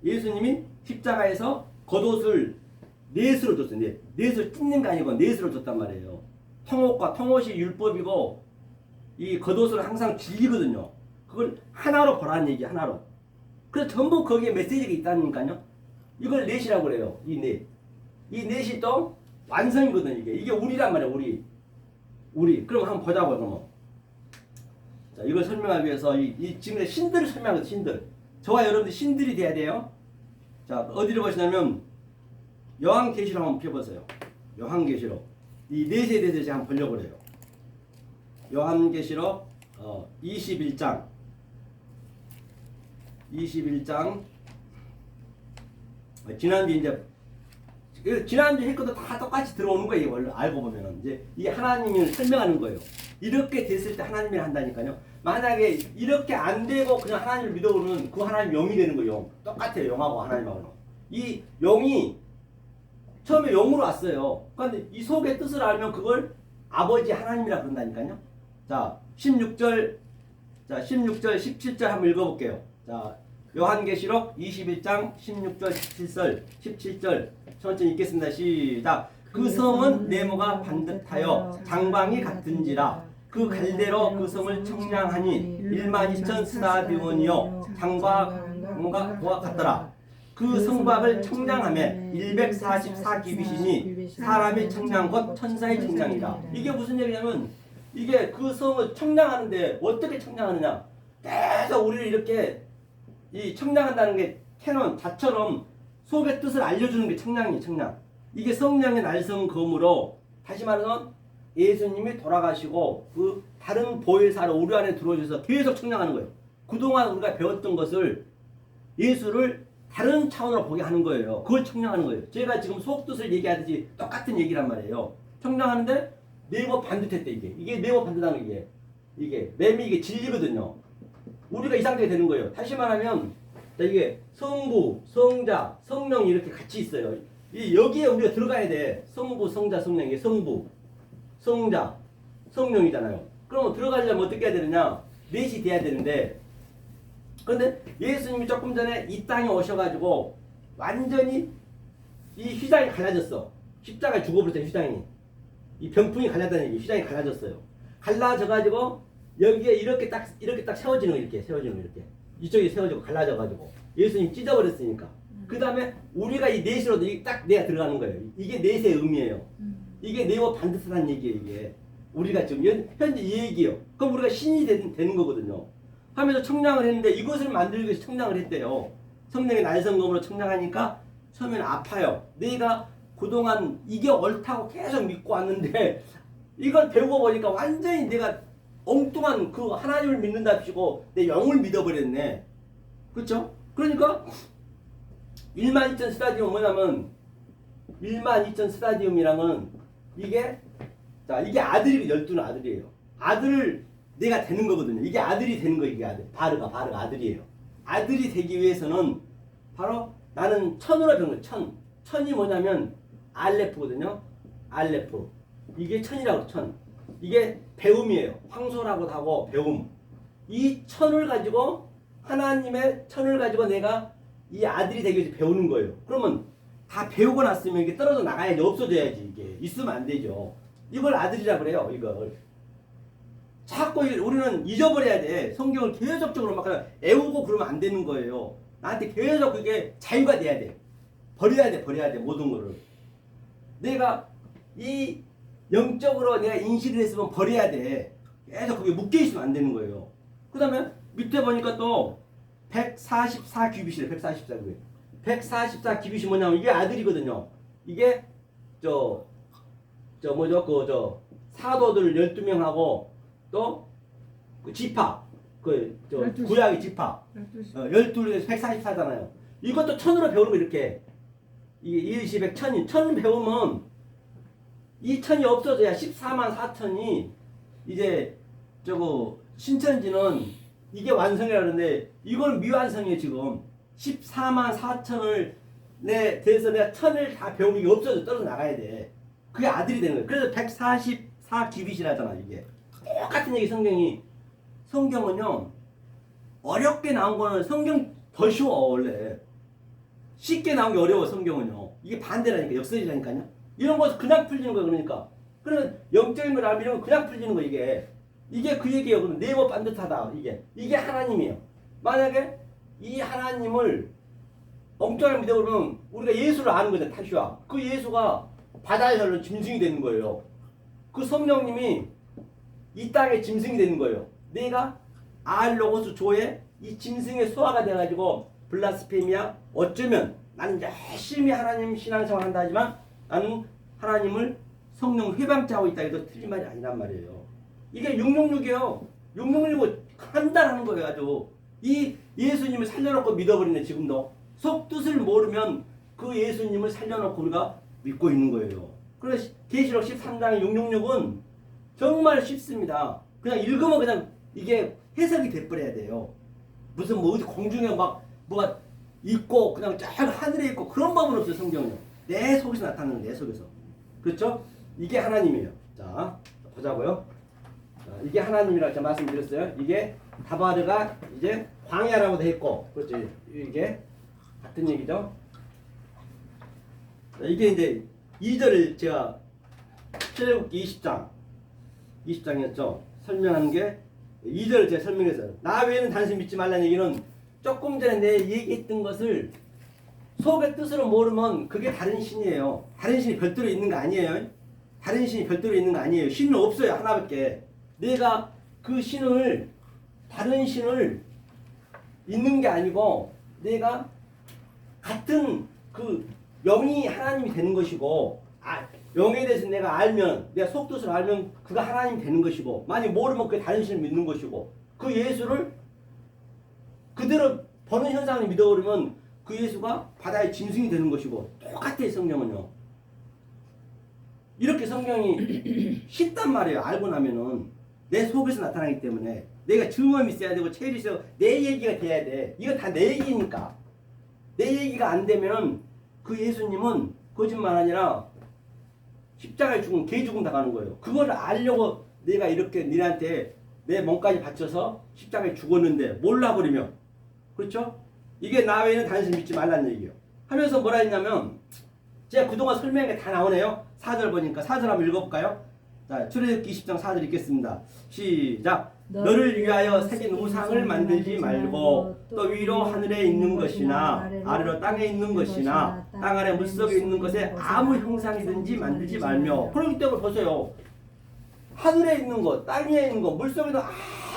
예수님이 십자가에서 겉옷을 넷으로 줬어요. 넷을 찢는 게 아니고 넷으로 줬단 말이에요. 통옷이 율법이고 이 겉옷을 항상 질리거든요. 그걸 하나로 보라는 얘기 하나로. 그래서 전부 거기에 메시지가 있다니까요. 이걸 넷이라고 그래요. 이 넷이 또 완성이거든. 이게 우리란 말이에요. 우리. 그럼 한번 보자고요. 그러면. 자, 이걸 설명하기 위해서 지금 신들을 설명하거든. 신들. 저와 여러분들 신들이 돼야 돼요. 자, 어디를 보시냐면 요한계시록 한번 펴보세요. 요한계시록. 이 넷에 대해서 제가 한번 보려고 그래요. 요한계시록 21장 지난주 했거든 다 똑같이 들어오는 거예요. 원래 알고 보면은 이제 이게 하나님을 설명하는 거예요. 이렇게 됐을 때 하나님이 한다니까요. 만약에 이렇게 안 되고 그냥 하나님을 믿어보면 그 하나님 영이 되는 거예요. 영. 똑같아요. 영하고 하나님하고는. 이 영이 처음에 영으로 왔어요. 그런데 이 속의 뜻을 알면 그걸 아버지 하나님이라 그런다니까요. 자, 16절, 17절 한번 읽어볼게요. 자, 요한계시록 21장 16절, 17절 천천히 읽겠습니다. 시작. 그 성은 네모가 반듯하여 장방이 같은지라 그 갈대로 그 성을 청량하니 12,000 스타디온이요 장방과 같더라. 그 성곽을 청량하며 144기빗이니 사람의 청량 곧 천사의 청량이라. 이게 무슨 얘기냐면 이게 그 성을 청량하는데 어떻게 청량하느냐. 계속 우리를 이렇게 이 청량한다는 게 캐논 자처럼 속의 뜻을 알려주는 게 청량이에요. 청량. 이게 성령의 날성검으로 다시 말하면 예수님이 돌아가시고 그 다른 보혜사로 우리 안에 들어오셔서 계속 청량하는 거예요. 그동안 우리가 배웠던 것을 예수를 다른 차원으로 보게 하는 거예요. 그걸 청량하는 거예요. 제가 지금 속뜻을 얘기하듯이 똑같은 얘기란 말이에요. 청량하는데 네모 반듯했대. 이게 네모 반듯하는 이게 맴이 이게 진리거든요. 우리가 이 상태가 되는 거예요. 다시 말하면 이게 성부, 성자, 성령이 이렇게 같이 있어요. 여기에 우리가 들어가야 돼. 성부, 성자, 성령. 이게 성부, 성자, 성령이잖아요. 그러면 들어가려면 어떻게 해야 되느냐? 넷이 돼야 되는데 그런데 예수님이 조금 전에 이 땅에 오셔가지고 완전히 이 휘장이 갈라졌어. 십자가에 죽어버렸잖아 휘장이. 이 병풍이 갈라졌다는 얘기. 휘장이 갈라졌어요. 갈라져가지고 여기에 이렇게 딱 세워지는 거 이렇게 세워지는 거 이렇게. 이쪽이 세워지고 갈라져가지고 예수님 찢어버렸으니까. 그 다음에 우리가 이 넷으로도 딱 내가 들어가는 거예요. 이게 넷의 의미예요. 이게 네와 반듯하다는 얘기예요. 이게 우리가 지금 현재 이 얘기예요. 그럼 우리가 신이 되는 거거든요. 하면서 청량을 했는데 이것을 만들기 위해서 청량을 했대요. 성령의 날성검으로 청량하니까 처음에는 아파요. 내가 그동안 이게 옳다고 계속 믿고 왔는데 이걸 배우고 보니까 완전히 내가 엉뚱한 그 하나님을 믿는답시고 내 영을 믿어버렸네. 그렇죠? 그러니까 12,000 스타디움 뭐냐면 12,000 스타디움이랑은 이게 이게 아들이 12는 아들이에요. 아들을 내가 되는 거거든요. 이게 아들이 되는 거예요. 이게 아들. 바르가 아들이에요. 아들이 되기 위해서는 바로 나는 천으로 배운 거예요. 천이 뭐냐면 알레프거든요. 알레프. 이게 천이라고 천. 이게 배움이에요. 황소라고도 하고 배움. 이 천을 가지고 하나님의 천을 가지고 내가 이 아들이 되기 위해서 배우는 거예요. 그러면 다 배우고 났으면 이게 떨어져 나가야지. 없어져야지. 이게 있으면 안 되죠. 이걸 아들이라 그래요. 이걸. 자꾸 우리는 잊어버려야 돼. 성경을 계속적으로 막 애우고 그러면 안 되는 거예요. 나한테 계속 그게 자유가 돼야 돼. 버려야 돼. 모든 거를. 내가 이 영적으로 내가 인식을 했으면 버려야 돼. 계속 그게 묶여있으면 안 되는 거예요. 그 다음에 밑에 보니까 또 144 규빗이래. 144 규빗. 144 규빗이 뭐냐면 이게 아들이거든요. 이게 사도들 12명하고 또 그 지파 구약의 지파 12에서 144잖아요. 이것도 천으로 배우는 거 이렇게 이게 1, 10, 1000 배우면 이 천이 없어져야 14만 4천이 이제 신천지는 이게 완성이라 그러는데 이건 미완성이에요. 지금 14만 4천을 대해서 내가 천을 다 배우면 이게 없어져 떨어져 나가야 돼. 그게 아들이 되는 거예요. 그래서 144 규빗이라잖아. 이게 똑같은 얘기. 성경은요 어렵게 나온 거는 성경 더 쉬워. 원래 쉽게 나온 게 어려워. 성경은요 이게 반대라니까. 역설이라니까요. 이런 거 그냥 풀리는 거예요. 그러니까 그러면 영적인 걸 알면 이런 거 그냥 풀리는 거. 이게 그 얘기예요. 그럼 네모 반듯하다. 이게 하나님이에요. 만약에 이 하나님을 엉뚱하게 믿어보면 우리가 예수를 아는 거잖아요. 타슈아. 그 예수가 바다에서 흘러 짐승이 되는 거예요. 그 성령님이 이 땅에 짐승이 되는 거예요. 내가 알로고스 조에 이 짐승의 소화가 돼가지고 블라스페미아. 어쩌면 나는 열심히 하나님 신앙생활 한다 하지만 나는 하나님을 성령 회방자하고 있다 해도 틀린 말이 아니란 말이에요. 이게 666이에요. 666을 한다라는 거예요. 아주 이 예수님을 살려놓고 믿어버리네. 지금도 속뜻을 모르면 그 예수님을 살려놓고 우리가 믿고 있는 거예요. 그래서 계시록 13장의 666은 정말 쉽습니다. 그냥 읽으면 그냥 이게 해석이 돼버려야 돼요. 무슨 어디 공중에 막 뭐가 있고 그냥 쫙 하늘에 있고 그런 법은 없어요. 성경은요. 내 속에서 나타나는 내 속에서. 그렇죠? 이게 하나님이에요. 자 보자고요. 자, 이게 하나님이라고 제가 말씀드렸어요. 이게 다바르가 이제 광야라고도 했고, 그렇죠? 이게 같은 얘기죠. 자, 이게 이제 2절을 제가 출애굽기 20장이었죠. 설명하는 게 2절을 제가 설명했어요. 나 외에는 단순히 믿지 말라는 얘기는 조금 전에 내 얘기했던 것을 속의 뜻으로 모르면 그게 다른 신이에요. 다른 신이 별도로 있는 거 아니에요. 다른 신이 별도로 있는 거 아니에요. 신은 없어요. 하나밖에. 내가 그 신을 다른 신을 있는 게 아니고 내가 같은 그 영이 하나님이 되는 것이고 영에 대해서 내가 알면 내가 속뜻을 알면 그가 하나님이 되는 것이고 만약 모르면 그게 다른 신을 믿는 것이고 그 예수를 그대로 보는 현상을 믿어버리면 그 예수가 바다의 짐승이 되는 것이고 똑같아요. 성경은요. 이렇게 성경이 쉽단 말이에요. 알고 나면은 내 속에서 나타나기 때문에 내가 증언이 있어야 되고 체질이 있어야 되고 내 얘기가 돼야 돼. 이건 다 내 얘기니까. 내 얘기가 안 되면 그 예수님은 거짓말 아니라 십자가에 죽은 개 죽음 당하는 거예요. 그걸 알려고 내가 이렇게 니한테 내 몸까지 바쳐서 십자가에 죽었는데 몰라버리면 그렇죠? 이게 나 외에는 단순히 믿지 말라는 얘기예요. 하면서 뭐라 했냐면 제가 그동안 설명한 게 다 나오네요. 4절 보니까 4절 한번 읽어볼까요? 자, 출애굽기 20장 4절 읽겠습니다. 시작. 너를 위하여 새긴 우상을 만들지 말고 또 위로 하늘에 있는 것이나 아래로 땅에 있는 것이나 땅 아래 물속에 있는 것에 아무 형상이든지 만들지 말며. 그렇기 때문에 보세요. 하늘에 있는 것, 땅에 있는 것, 물속에도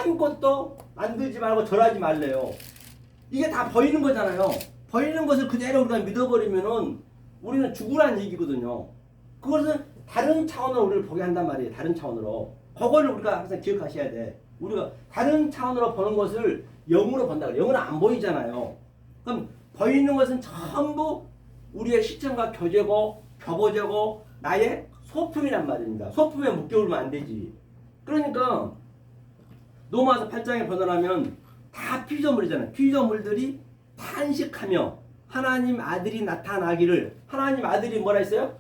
아무것도 만들지 말고 절하지 말래요. 이게 다 보이는 거잖아요. 보이는 것을 그대로 우리가 믿어버리면은 우리는 죽으라는 얘기거든요. 그것은 다른 차원으로 우리를 보게 한단 말이에요. 다른 차원으로. 그거를 우리가 항상 기억하셔야 돼. 우리가 다른 차원으로 보는 것을 영으로 본다 그래요. 영은 안 보이잖아요. 그럼 보이는 것은 전부 우리의 시점과 교제고 교보제고 나의 소품이란 말입니다. 소품에 묶여오면 안 되지. 그러니까 로마서 8장에 번호하면 다 피조물이잖아요. 피조물들이 탄식하며 하나님 아들이 나타나기를. 하나님 아들이 뭐라 했어요?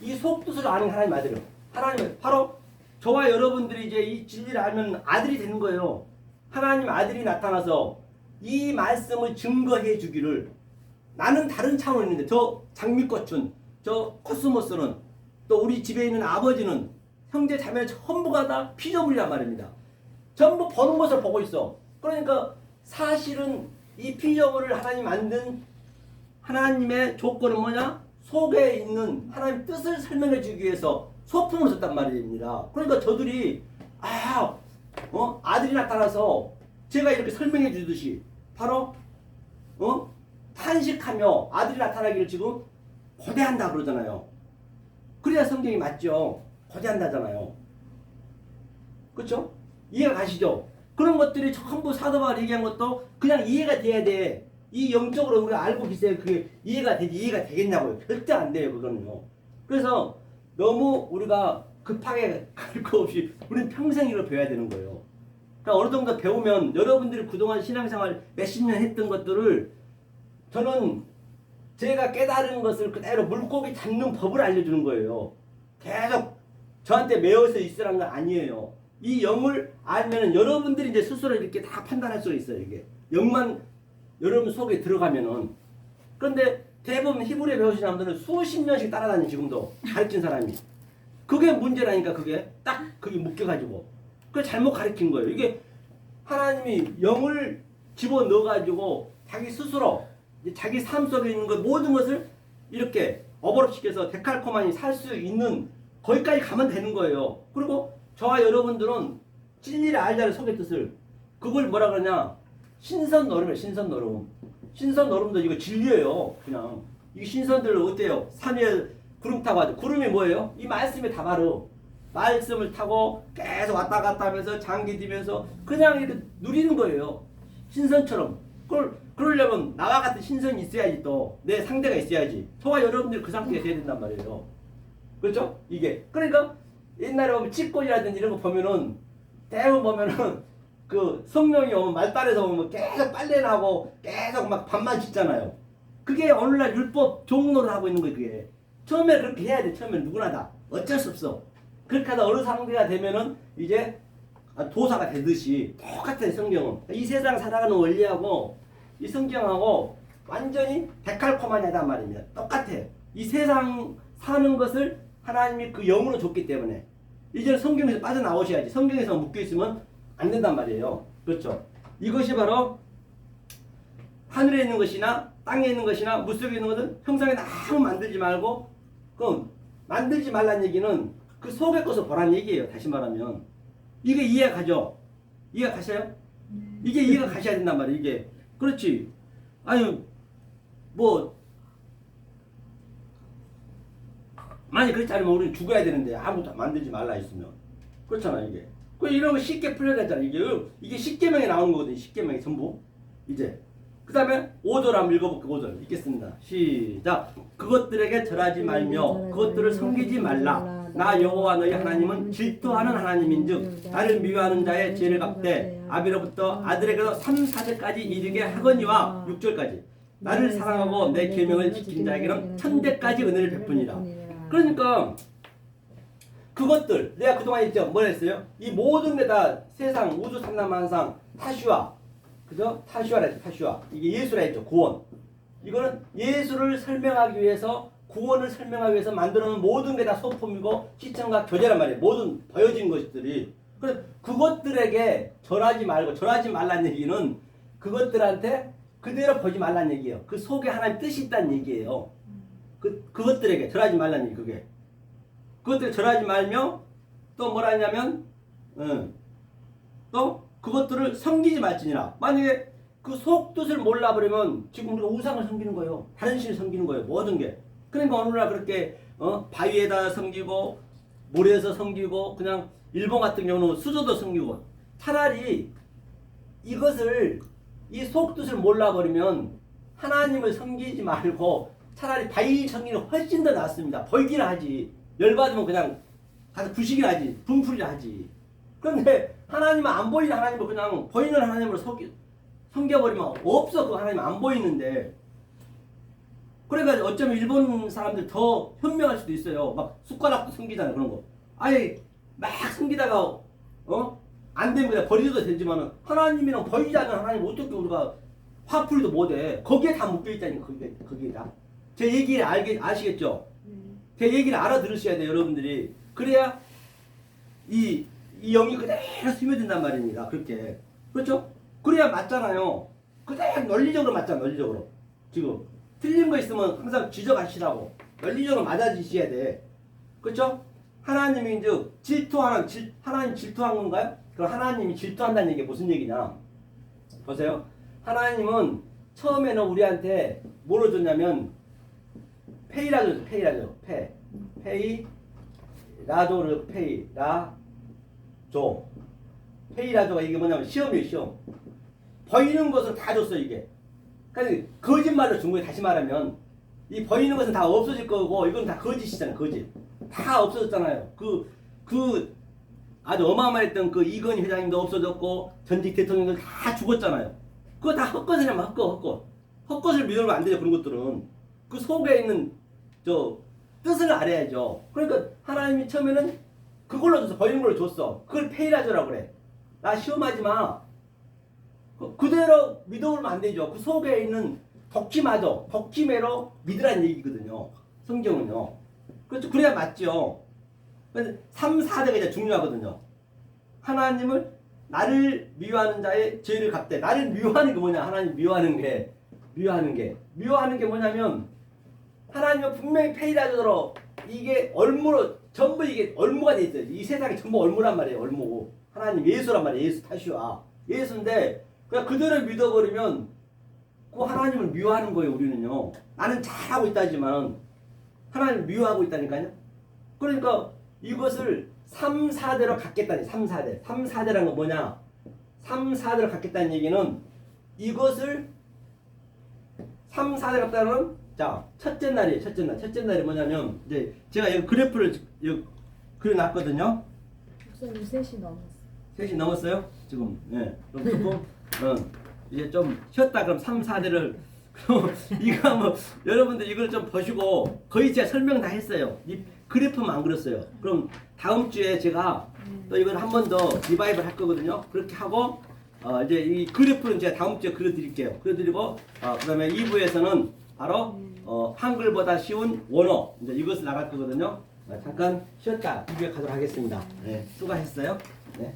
이 속뜻을 아는 하나님 아들이요. 하나님 바로 저와 여러분들이 이제 이 진리를 알면 아들이 되는 거예요. 하나님 아들이 나타나서 이 말씀을 증거해 주기를. 나는 다른 차원에 있는데 저 장미꽃은, 저 코스모스는, 또 우리 집에 있는 아버지는, 형제 자매 전부가 다 피조물이란 말입니다. 전부 보는 것을 보고 있어. 그러니까 사실은 이 피조물을 하나님 만든 하나님의 조건은 뭐냐? 속에 있는 하나님 뜻을 설명해 주기 위해서 소품을 썼단 말입니다. 그러니까 저들이 아들이 나타나서 제가 이렇게 설명해 주듯이 바로 탄식하며 아들이 나타나기를 지금 고대한다 그러잖아요. 그래야 성경이 맞죠. 고대한다잖아요. 그렇죠? 이해가 가시죠? 그런 것들이 전부 사도바가 얘기한 것도 그냥 이해가 돼야 돼. 이 영적으로 우리가 알고 계세요. 그게 이해가 되지, 이해가 되겠냐고요. 절대 안 돼요, 그거는요. 그래서 너무 우리가 급하게 갈 거 없이 우리는 평생 이걸 배워야 되는 거예요. 그러니까 어느 정도 배우면 여러분들이 그동안 신앙생활 몇십 년 했던 것들을 저는 제가 깨달은 것을 그대로 물고기 잡는 법을 알려주는 거예요. 계속 저한테 매어서 있으라는 건 아니에요. 이 영을 알면은 여러분들이 이제 스스로 이렇게 다 판단할 수가 있어요. 이게 영만 여러분 속에 들어가면은. 그런데 대부분 히브리 배우신 사람들은 수십 년씩 따라다니 지금도 가르친 사람이. 그게 문제라니까. 그게 딱 그게 묶여가지고 그게 잘못 가르친 거예요. 이게 하나님이 영을 집어 넣어가지고 자기 스스로 자기 삶 속에 있는 것 모든 것을 이렇게 어버럽시켜서 데칼코마니 살 수 있는 거기까지 가면 되는 거예요. 그리고 저와 여러분들은 진리를 알자는 속의 뜻을, 그걸 뭐라 그러냐, 신선노름이에요. 신선노름. 신선노름도 이거 진리예요. 그냥 이 신선들 어때요? 산 위에 구름 타고 하죠. 구름이 뭐예요? 이 말씀에 다 바로 말씀을 타고 계속 왔다 갔다 하면서 장기 뛰면서 그냥 이렇게 누리는 거예요. 신선처럼. 그러려면 나와 같은 신선이 있어야지. 또 내 상대가 있어야지. 저와 여러분들이 그 상태가 돼야 된단 말이에요. 그렇죠? 이게 그러니까 옛날에 보면 찌꼬리라든지 이런 거 보면은 대부분 보면은 그 성령이 오면 말단에서 오면 계속 빨래나고 계속 막 밥만 짓잖아요. 그게 오늘날 율법 종로를 하고 있는 거예요. 그게 처음에 그렇게 해야 돼. 처음에 누구나 다 어쩔 수 없어. 그렇게 하다 어느 상태가 되면은 이제 도사가 되듯이 똑같아요. 성경은 이 세상 살아가는 원리하고 이 성경하고 완전히 데칼코마니하단 말입니다. 똑같아. 이 세상 사는 것을 하나님이 그 영으로 줬기 때문에 이제 성경에서 빠져나오셔야지. 성경에서 묶여있으면 안 된단 말이에요. 그렇죠? 이것이 바로 하늘에 있는 것이나 땅에 있는 것이나 물속에 있는 것은 형상에 아무 만들지 말고, 그럼 만들지 말란 얘기는 그 속의 것을 보라는 얘기예요. 다시 말하면 이게 이해가 가죠? 이해가 가셔요? 이게 이해가 가셔야 된단 말이에요. 이게 그렇지. 아니 뭐 만약 그렇지 않으면 우리는 죽어야 되는데 아무것도 만들지 말라 했으면 그렇잖아. 이게 그 이런 거 쉽게 풀려냈잖아. 이게 십계명에 나오는 거거든요. 십계명이 전부. 이제 그 다음에 5절 한번 읽어볼게요. 5절 읽겠습니다. 시작. 그것들에게 절하지 말며 그것들을 섬기지 말라. 나 여호와 너희 하나님은 질투하는 하나님인즉 나를 미워하는 자의 죄를 갚되 아비로부터 아들에게도 3, 4절까지 이르게 하거니와 6절까지 나를 사랑하고 내 계명을 지킨 자에게는 천대까지 은혜를 베푸니라. 그러니까 그것들 내가 그동안 했죠. 뭘 했어요? 이 모든 게 다 세상 우주 삼라만상 타슈아, 그죠? 타슈아라 했죠. 타슈아. 이게 예수라 했죠. 구원. 이거는 예수를 설명하기 위해서 구원을 설명하기 위해서 만들어 놓은 모든 게 다 소품이고 시청과 교제란 말이에요. 모든 보여진 것들이. 그래서 그것들에게 절하지 말고, 절하지 말란 얘기는 그것들한테 그대로 보지 말란 얘기예요. 그 속에 하나님 뜻이 있다는 얘기예요. 그것들에게 절하지 말란 얘기, 그게. 그것들 절하지 말며 또 뭐라 하냐면 또 그것들을 섬기지 말지니라. 만약에 그 속뜻을 몰라버리면 지금 우리가 우상을 섬기는 거예요. 다른 신을 섬기는 거예요. 모든 게. 그러니까 오늘날 그렇게 바위에다 섬기고 모래에서 섬기고 그냥 일본 같은 경우는 수저도 섬기고. 차라리 이것을 이 속뜻을 몰라버리면 하나님을 섬기지 말고 차라리 바위 섬기는 훨씬 더 낫습니다. 보이기나 하지. 열받으면 그냥 가서 부시기나 하지. 분풀이나 하지. 그런데 하나님은 안 보이는 하나님을 그냥 보이는 하나님으로 섬겨버리면 없어. 그 하나님 안 보이는데. 그러니까 어쩌면 일본 사람들 더 현명할 수도 있어요. 막 숟가락도 섬기잖아요. 그런 거. 아예 막 섬기다가 안 되면 그냥 버리도 되지만은 하나님이랑 보이지 않는 하나님 어떻게 우리가 화풀이도 못해. 거기에 다 묶여있다니까. 거기에 다. 제 얘기를 아시겠죠? 제 얘기를 알아들으셔야 돼요. 여러분들이. 그래야 이 영이 그대로 스며든단 말입니다. 그렇게. 그렇죠? 그래야 맞잖아요. 그대로 논리적으로 맞잖아. 논리적으로. 지금 틀린 거 있으면 항상 지적하시라고. 논리적으로 맞아지셔야 돼. 그렇죠? 하나님이 이제 하나님 질투한 건가요? 그럼 하나님이 질투한다는 얘기가 무슨 얘기냐? 보세요. 하나님은 처음에는 우리한테 뭐로 줬냐면 페이라죠. 페이라조를 페이라조가 이게 뭐냐면 시험이에요. 시험. 보이는 것을 다 줬어 이게. 그러니까 거짓말로 준 거예요. 다시 말하면 이 보이는 것은 다 없어질 거고 이건 다 거짓이잖아요. 거짓. 다 없어졌잖아요. 그 아주 어마어마했던 그 이건희 회장님도 없어졌고 전직 대통령들 다 죽었잖아요. 그거 다 헛것이냐면 헛것. 헛것을 믿으면 안 되죠. 그런 것들은. 그 속에 있는 저 뜻을 알아야죠. 그러니까 하나님이 처음에는 그걸로 줬어. 보이는 걸로 줬어. 그걸 페이라조라고 그래. 나 시험하지 마. 그대로 믿어보면 안 되죠. 그 속에 있는 독침매로 믿으라는 얘기거든요. 성경은요. 그렇죠. 그래야 맞죠. 그래서 3, 4대가 이제 중요하거든요. 하나님을 나를 미워하는 자의 죄를 갚되. 나를 미워하는 게 뭐냐? 하나님 미워하는 게 뭐냐면 하나님은 분명히 페이라조로 이게 얼무로 전부 이게 얼무가 돼 있어요. 이 세상이 전부 얼무란 말이에요. 얼무. 하나님 예수란 말이에요. 예수 타슈아. 예수인데 그냥 그대로 믿어버리면 그 하나님을 미워하는 거예요. 우리는요. 나는 잘하고 있다지만 하나님을 미워하고 있다니까요. 그러니까 이것을 3, 4대로 갖겠다니. 3, 4대. 3, 4대라는 건 뭐냐? 3, 4대로 갖겠다는 얘기는 이것을 3, 4대 갖다는 자, 첫째 날이에요. 첫째 날이 뭐냐면 이제 제가 여기 그래프를 여기 그려놨거든요. 목사님 3시 넘었어요. 3시 넘었어요? 지금. 예. 그럼 조금 이제 좀 쉬었다 그럼 3, 4대를 그럼 이거 뭐 여러분들 이걸 좀 보시고 거의 제가 설명 다 했어요. 이 그래프만 안 그렸어요. 그럼 다음 주에 제가 또 이걸 한 번 더 리바이벌 할 거거든요. 그렇게 하고 이제 이 그래프는 제가 다음 주에 그려드릴게요. 그려드리고 그다음에 2부에서는 바로 한글보다 쉬운 원어 이제 이것을 나갈 거거든요. 잠깐 쉬었다 비교하도록 하겠습니다. 네, 수고하셨어요. 네.